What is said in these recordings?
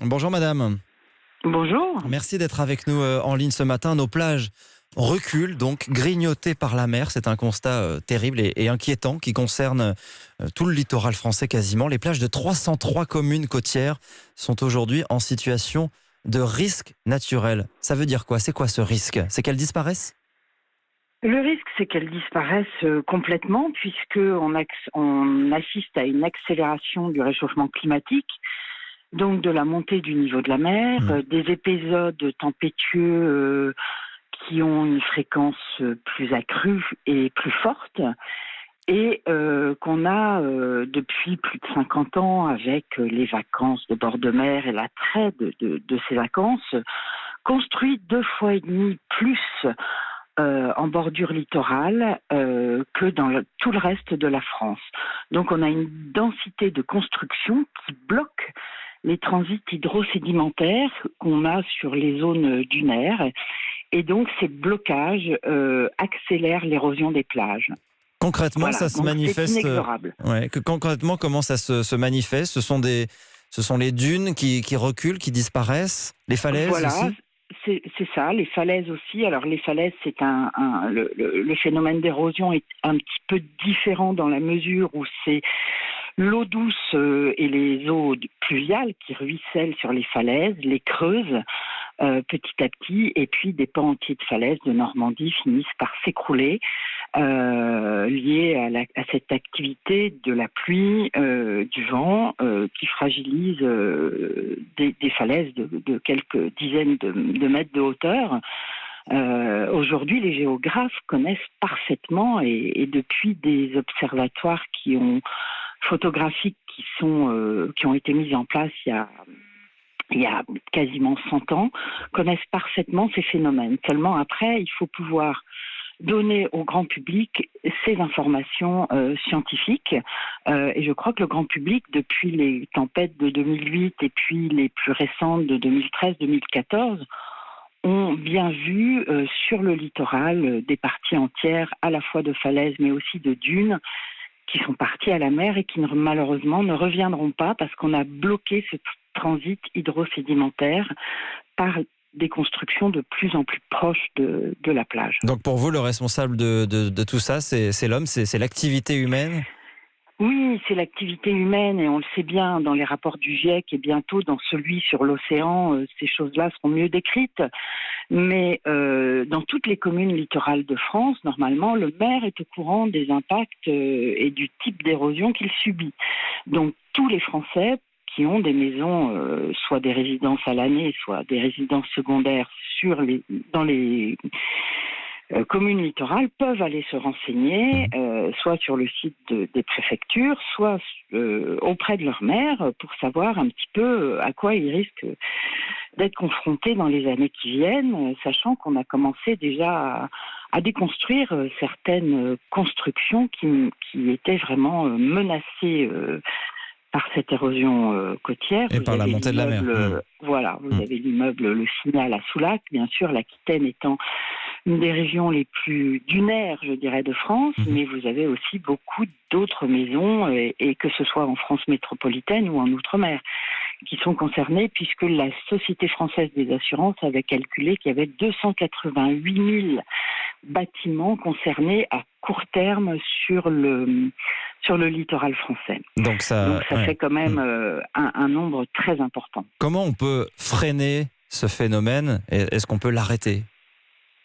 Bonjour madame, Bonjour. merci d'être avec nous en ligne ce matin. Nos plages reculent, donc grignotées par la mer. C'est un constat terrible et inquiétant qui concerne tout le littoral français quasiment. Les plages de 303 communes côtières sont aujourd'hui en situation de risque naturel. Ça veut dire quoi? C'est quoi ce risque? C'est qu'elles disparaissent? Le risque, c'est qu'elles disparaissent complètement, on assiste à une accélération du réchauffement climatique, donc de la montée du niveau de la mer, Hmm. des épisodes tempétueux qui ont une fréquence plus accrue et plus forte, et qu'on a depuis plus de 50 ans avec les vacances de bord de mer et l'attrait de ces vacances, construit 2,5 fois plus en bordure littorale que dans tout le reste de la France. Donc on a une densité de construction qui bloque les transits hydrosédimentaires qu'on a sur les zones dunaires. Et donc ces blocages accélèrent l'érosion des plages. Concrètement, Voilà, ça se donc c'est manifeste. inexorable. Ouais, concrètement, comment ça se manifeste? Ce sont les dunes qui reculent, qui disparaissent, les falaises Voilà, aussi. c'est ça, les falaises aussi. Alors les falaises, le phénomène d'érosion est un petit peu différent dans la mesure où c'est l'eau douce et les eaux pluviales qui ruissellent sur les falaises, les creusent petit à petit, et puis des pans entiers de falaises de Normandie finissent par s'écrouler, liés à cette activité de la pluie, du vent, qui fragilise des falaises de quelques dizaines de mètres de hauteur. Aujourd'hui, les géographes connaissent parfaitement, et depuis des observatoires photographiques qui ont été mis en place il y a quasiment 100 ans, connaissent parfaitement ces phénomènes. Seulement après, il faut pouvoir donner au grand public ces informations scientifiques. Et je crois que le grand public, depuis les tempêtes de 2008 et puis les plus récentes de 2013-2014, ont bien vu sur le littoral des parties entières, à la fois de falaises mais aussi de dunes, qui sont partis à la mer et qui malheureusement ne reviendront pas parce qu'on a bloqué ce transit hydrosédimentaire par des constructions de plus en plus proches de la plage. Donc pour vous, le responsable de tout ça, c'est l'homme, c'est l'activité humaine? Oui, c'est l'activité humaine, et on le sait bien dans les rapports du GIEC et bientôt dans celui sur l'océan, ces choses-là seront mieux décrites. Mais dans toutes les communes littorales de France, normalement, le maire est au courant des impacts et du type d'érosion qu'il subit. Donc tous les Français qui ont des maisons, soit des résidences à l'année, soit des résidences secondaires dans les communes littorales, peuvent aller se renseigner, soit sur le site des préfectures, soit auprès de leur maire, pour savoir un petit peu à quoi ils risquent d'être confrontés dans les années qui viennent, sachant qu'on a commencé déjà à déconstruire certaines constructions qui étaient vraiment menacées par cette érosion côtière. Et Vous par la avez montée de la mer. l'immeuble, voilà, vous Mm. avez l'immeuble Le Signal à Soulac, bien sûr, l'Aquitaine étant une des régions les plus dunaires, je dirais, de France, Mhm. mais vous avez aussi beaucoup d'autres maisons, et que ce soit en France métropolitaine ou en Outre-mer, qui sont concernées, puisque la Société française des assurances avait calculé qu'il y avait 288 000 bâtiments concernés à court terme sur le littoral français. Donc Donc ça, ça ouais. fait quand même Mm. un nombre très important. Comment on peut freiner ce phénomène? Est-ce qu'on peut l'arrêter?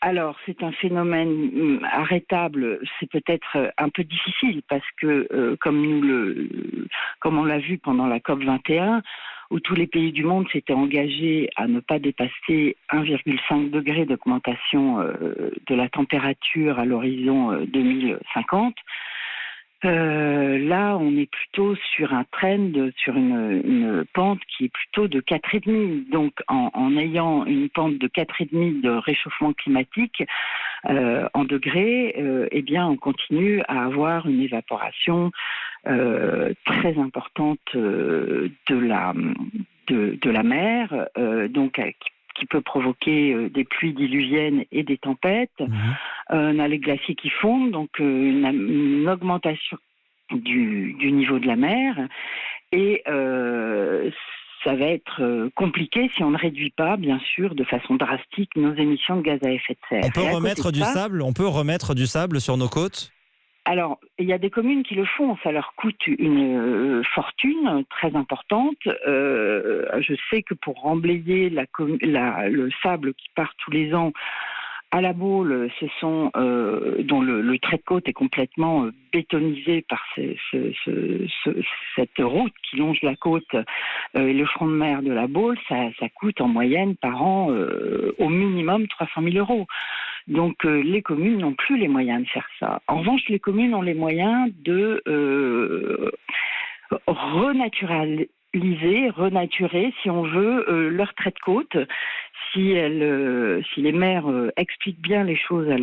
Alors, c'est un phénomène arrêtable, c'est peut-être un peu difficile parce que, comme on l'a vu pendant la COP 21, où tous les pays du monde s'étaient engagés à ne pas dépasser 1,5 degré d'augmentation de la température à l'horizon 2050. Là, on est plutôt sur un trend, sur une pente qui est plutôt de 4,5. Donc, en ayant une pente de 4,5 de réchauffement climatique en degrés, eh bien, on continue à avoir une évaporation très importante de la mer, donc qui peut provoquer des pluies diluviennes et des tempêtes. Mhm. On a les glaciers qui fondent, donc une augmentation du niveau de la mer. Et ça va être compliqué si on ne réduit pas, bien sûr, de façon drastique nos émissions de gaz à effet de serre. On peut remettre du sable. On peut remettre du sable sur nos côtes. Alors, il y a des communes qui le font, ça leur coûte une fortune très importante. Je sais que pour remblayer le sable qui part tous les ans à la Baule, dont le trait de côte est complètement bétonisé par cette route qui longe la côte et le front de mer de la Baule, ça coûte en moyenne par an au minimum 300 000 euros. Donc les communes n'ont plus les moyens de faire ça. En revanche, les communes ont les moyens de renaturer, si on veut, leur trait de côte. Si les maires expliquent bien les choses à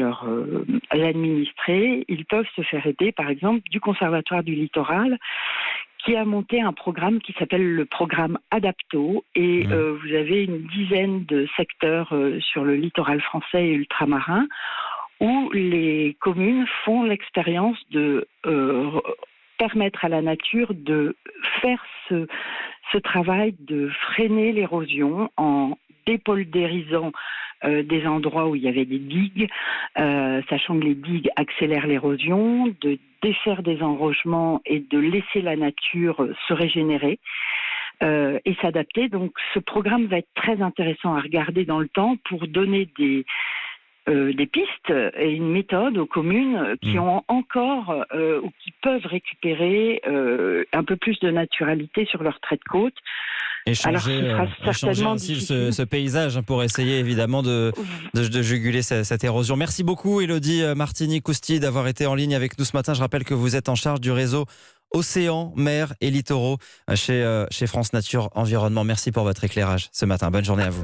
l'administré, ils peuvent se faire aider, par exemple, du Conservatoire du littoral, qui a monté un programme qui s'appelle le programme Adapto. Et vous avez une dizaine de secteurs sur le littoral français et ultramarin où les communes font l'expérience de permettre à la nature de faire ce travail de freiner l'érosion en dépolderisant des endroits où il y avait des digues, sachant que les digues accélèrent l'érosion, de défaire des enrochements et de laisser la nature se régénérer et s'adapter. Donc ce programme va être très intéressant à regarder dans le temps pour donner des pistes et une méthode aux communes qui ont encore ou qui peuvent récupérer un peu plus de naturalité sur leur trait de côte. Échanger ainsi ce paysage pour essayer évidemment de juguler cette érosion. Merci beaucoup Élodie Martini-Cousty d'avoir été en ligne avec nous ce matin. Je rappelle que vous êtes en charge du réseau Océan, Mer et Littoraux chez France Nature Environnement. Merci pour votre éclairage ce matin. Bonne journée à vous.